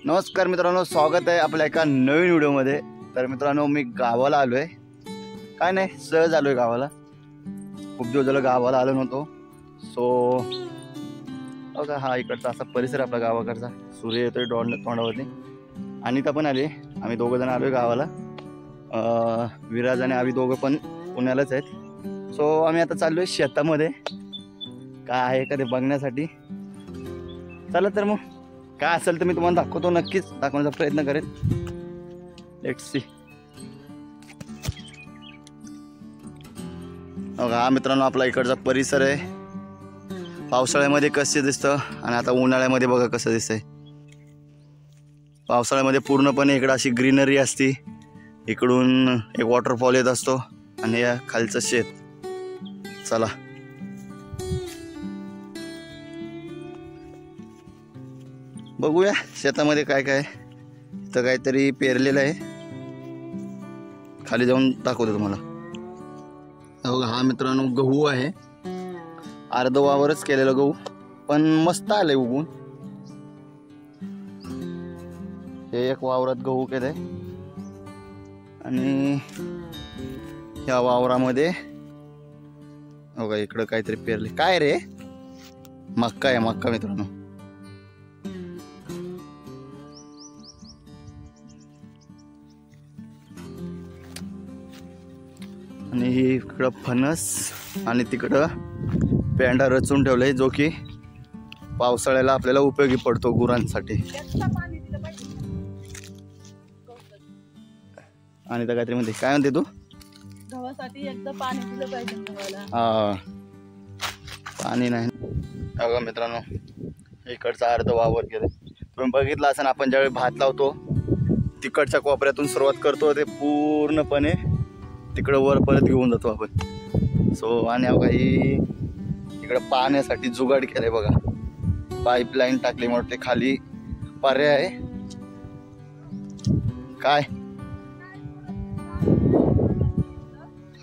नमस्कार मित्रांनो, स्वागत आहे आपल्या एका नवीन व्हिडिओमध्ये। तर मित्रांनो, मी गावाला आलो आहे। काय नाही, सहज आलो आहे गावाला। खूप दिवस झालं गावाला आलो नव्हतो। सो बघा, हा इकडचा असा परिसर आपला गावाकडचा। सूर्य येतोय तोंडावरती। अनिता पण आली, आम्ही दोघं जण आलो आहे गावाला। विराज आणि आम्ही दोघं पण पुण्यालाच आहेत। सो आम्ही आता चाललो आहे शेतामध्ये, काय आहे का ते बघण्यासाठी। चला तर मग, काय असेल तर मी तुम्हाला दाखवतो, नक्कीच दाखवण्याचा प्रयत्न करेन। Let's see. हा मित्रांनो, आपला इकडचा परिसर आहे। पावसाळ्यामध्ये कसे दिसतं आणि आता उन्हाळ्यामध्ये बघा कसं दिसतंय। पावसाळ्यामध्ये पूर्णपणे इकडं अशी ग्रीनरी असती, इकडून एक वॉटरफॉल येत असतो आणि या खालचं शेत। चला बघूया शेतामध्ये काय काय। इथं काहीतरी पेरलेलं आहे, खाली जाऊन दाखवतो तुम्हाला। बघा, हा मित्रांनो गहू आहे। अर्ध वावरच केलेलं गहू, पण मस्त आलंय उगून। हे एक वावरात गहू केलंय आणि ह्या वावरामध्ये बघा इकडं काहीतरी पेरले। काय रे? मक्का आहे, मक्का मित्रांनो। आणि इकडं फणस आणि तिकडं पेंडा रचून ठेवलाय, जो की पावसाळ्याला आपल्याला उपयोगी पडतो गुरांसाठी। आणि काहीतरी म्हणते, काय म्हणते तू? गव्हासाठी एकदा पाणी दिलं पाहिजे गव्हाला। हा, पाणी नाही बघा मित्रांनो, इकडचा अर्ध वावर गेले। तुम्ही बघितलं असेल, आपण ज्यावेळी भात लावतो तिकडच्या कोपऱ्यातून सुरुवात करतो, ते पूर्णपणे तिकडं वर परत घेऊन जातो आपण। सो आणि काही इकडं पाण्यासाठी जुगाड केलंय बघा, पाईपलाईन टाकली मोठे खाली। पर्याय आहे काय?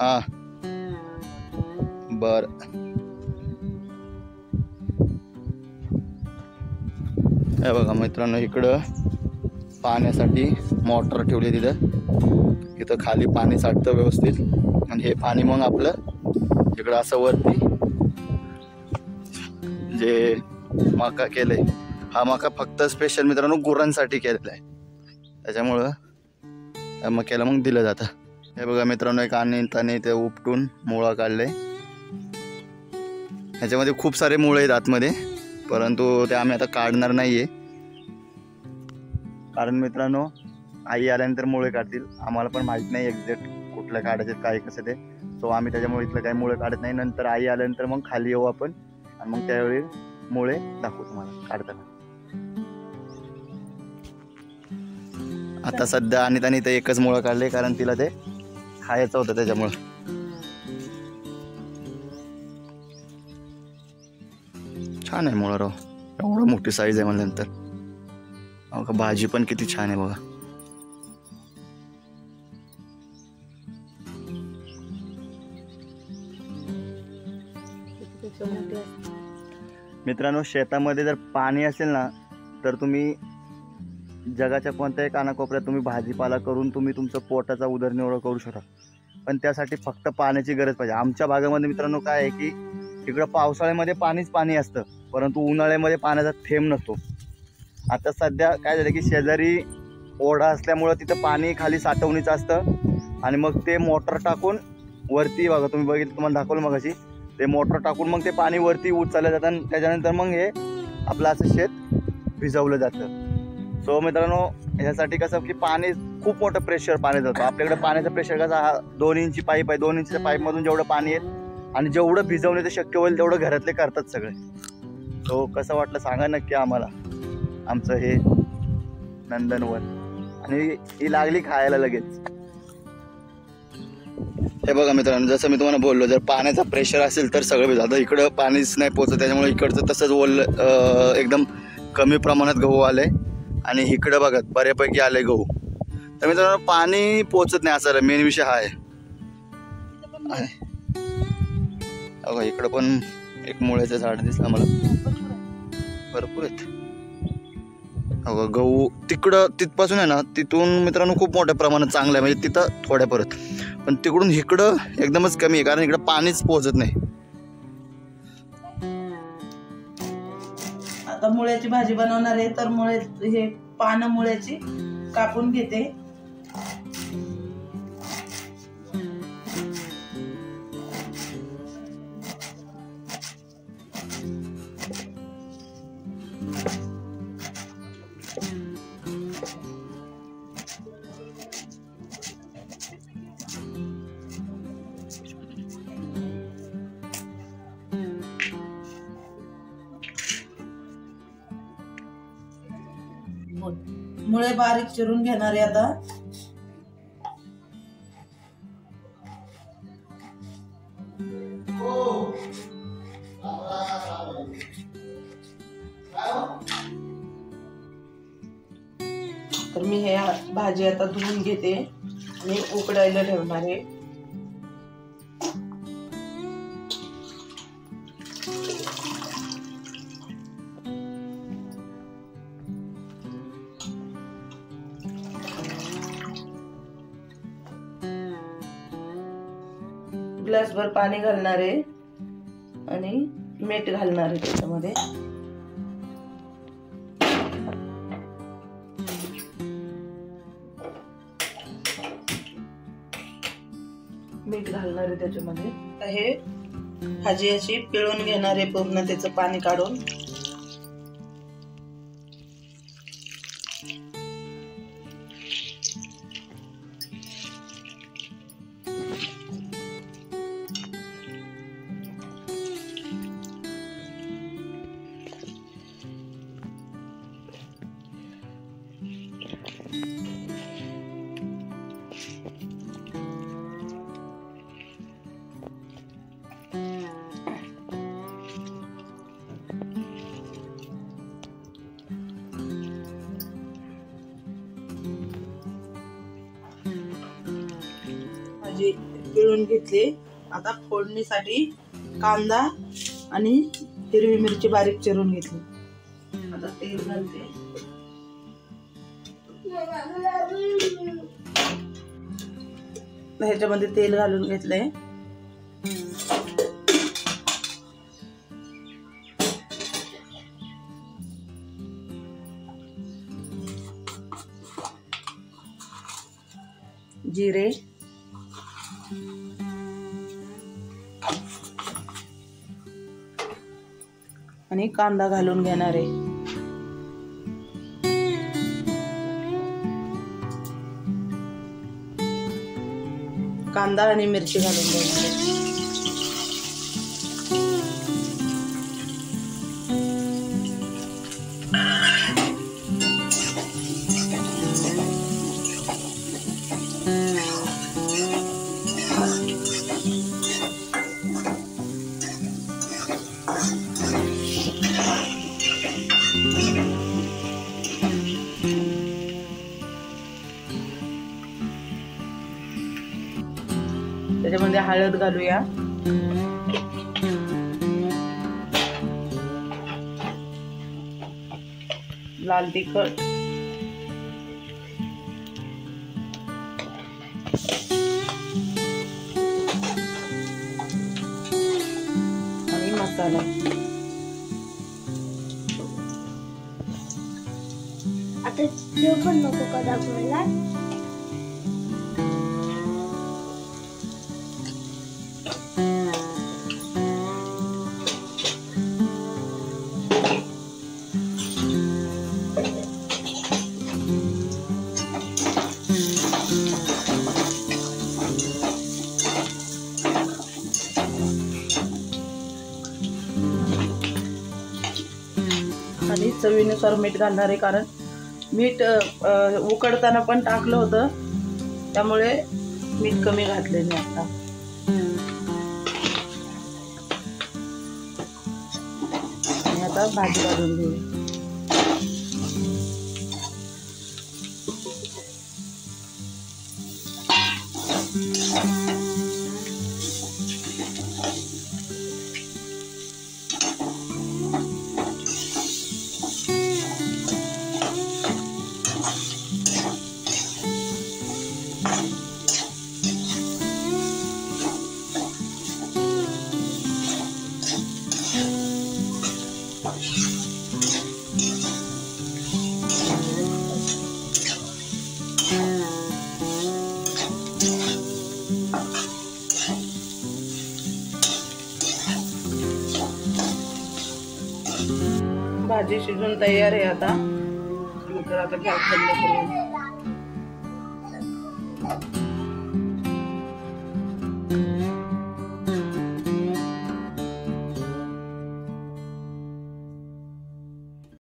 हा बर, हे बघा मित्रांनो, इकडं पाण्यासाठी मोटर ठेवली तिथं। इथं खाली पाणी साठतं व्यवस्थित, आणि हे पाणी मग आपलं इकडं असं वरती जे मका केलंय, हा मका फक्त स्पेशल मित्रांनो गुरांसाठी केलेला आहे, त्याच्यामुळं त्या मक्याला मग दिलं जातं। हे बघा मित्रांनो, एक अनिताने ते उपटून मुळा काढले। ह्याच्यामध्ये खूप सारे मुळे आहेत आतमध्ये, परंतु ते आम्ही आता काढणार नाहीये, कारण मित्रांनो आई आल्यानंतर मुळे काढतील। आम्हाला पण माहित नाही एक्झॅक्ट कुठल्या काढायचे, काय कसं ते। सो आम्ही त्याच्यामुळे इथलं काही मुळे काढत नाही। नंतर आई आल्यानंतर मग खाली येऊ आपण, आणि मग त्यावेळी मुळे दाखवू तुम्हाला काढताना। आता सध्या अनिताने ते एकच मुळं काढले, कारण तिला ते खायचं होतं त्याच्यामुळं। छान आहे मुळं राव, एवढं मोठी साईज आहे म्हणल्यानंतर। भाजी पण किती छान आहे बघा। मित्रांनो, शेतामध्ये जर पाणी असेल ना, तर तुम्ही जगाच्या कोणत्याही कानाकोपऱ्यात तुम्ही भाजीपाला करून तुम्ही तुमचं पोटाचा उदरनिर्वाह करू शकता, पण त्यासाठी फक्त पाण्याची गरज पाहिजे। आमच्या भागामध्ये मित्रांनो काय आहे की इकडं पावसाळ्यामध्ये पाणीच पाणी असतं, परंतु उन्हाळ्यामध्ये पाण्याचा थेंब नसतो। आता सध्या काय झालं की शेजारी ओढा असल्यामुळं तिथं पाणी खाली साठवणीचं असतं, आणि मग ते मोटर टाकून वरती बघा, तुम्ही बघितलं, तुम्हाला दाखवलं मगाशी, ते मोटर टाकून मग ते पाणी वरती उचललं जातं, आणि त्याच्यानंतर मग हे आपलं असं शेत भिजवलं जातं। सो मित्रांनो, ह्यासाठी कसं की पाणी खूप मोठं प्रेशर पाणी जातं आपल्याकडे। पाण्याचा प्रेशर कसा, हा 2 इंची पाईप आहे, 2 इंचच्या पाईपमधून जेवढं पाणी येईल आणि जेवढं भिजवण्याचं शक्य होईल तेवढं घरातले करतात सगळे। सो कसं वाटलं सांगा नक्की आम्हाला आमचं हे नंदनवन। आणि ही लागली खायला लगेच। हे बघा मित्रांनो, जसं मी तुम्हाला बोललो, जर पाण्याचा प्रेशर असेल तर सगळं भिजतं। इकडं पाणीच नाही पोचत, त्याच्यामुळे इकडचं तसंच ओलं एकदम कमी प्रमाणात गहू आले, आणि इकडं बघा बऱ्यापैकी आले गहू। तर मित्रांनो, पाणी पोचत नाही, असा मेन विषय हा आहे। बघा इकडं पण एक मुळ्याचं झाड दिसलं मला, भरपूर आहेत। गहू तिकडं तिथपासून आहे ना, तिथून मित्रांनो खूप मोठ्या प्रमाणात चांगलं आहे, म्हणजे तिथं थोड्या परत, पण तिकडून इकडं एकदमच कमी आहे, कारण इकडं पाणीच पोहोचत नाही. आता मुळ्याची भाजी बनवणार आहे, तर हे पानं मुळ्याची कापून घेते. मुळे बारीक चिरून घेणार आहे आता. तर मी हे भाजी आता धुवून घेते आणि उकडायला ठेवणार आहे. ग्लासभर पाणी घालणार आहे आणि मीठ घालणार आहे त्याच्यामध्ये. मीठ घालणार आहे त्याच्यामध्ये. हे भाजी अशी पिळून घेणार आहे पूर्ण त्याचं पाणी काढून. भाजी पिळून घेतली. आता फोडणीसाठी कांदा आणि हिरवी मिरची बारीक चिरून घेतली. आता तेल घालते. ह्याच्यामध्ये तेल घालून घेतलंय. जिरे, आणि कांदा घालून घेणार आहे. कांदा आणि मिरची घालून घेणार आहे. त्याच्यामध्ये हळद घालूया. लाल तिखट, आणि मसाला. आता पण नको का दाखवायला. आणि चवीनुसार मीठ घालणार आहे, कारण मीठ उकडताना पण टाकलं होतं, त्यामुळे मीठ कमी घातले मी आता. आणि आता भाजी घालून घेऊ. भाजी शिजून तयार आहे आता. तर आता गॅस बंद करू.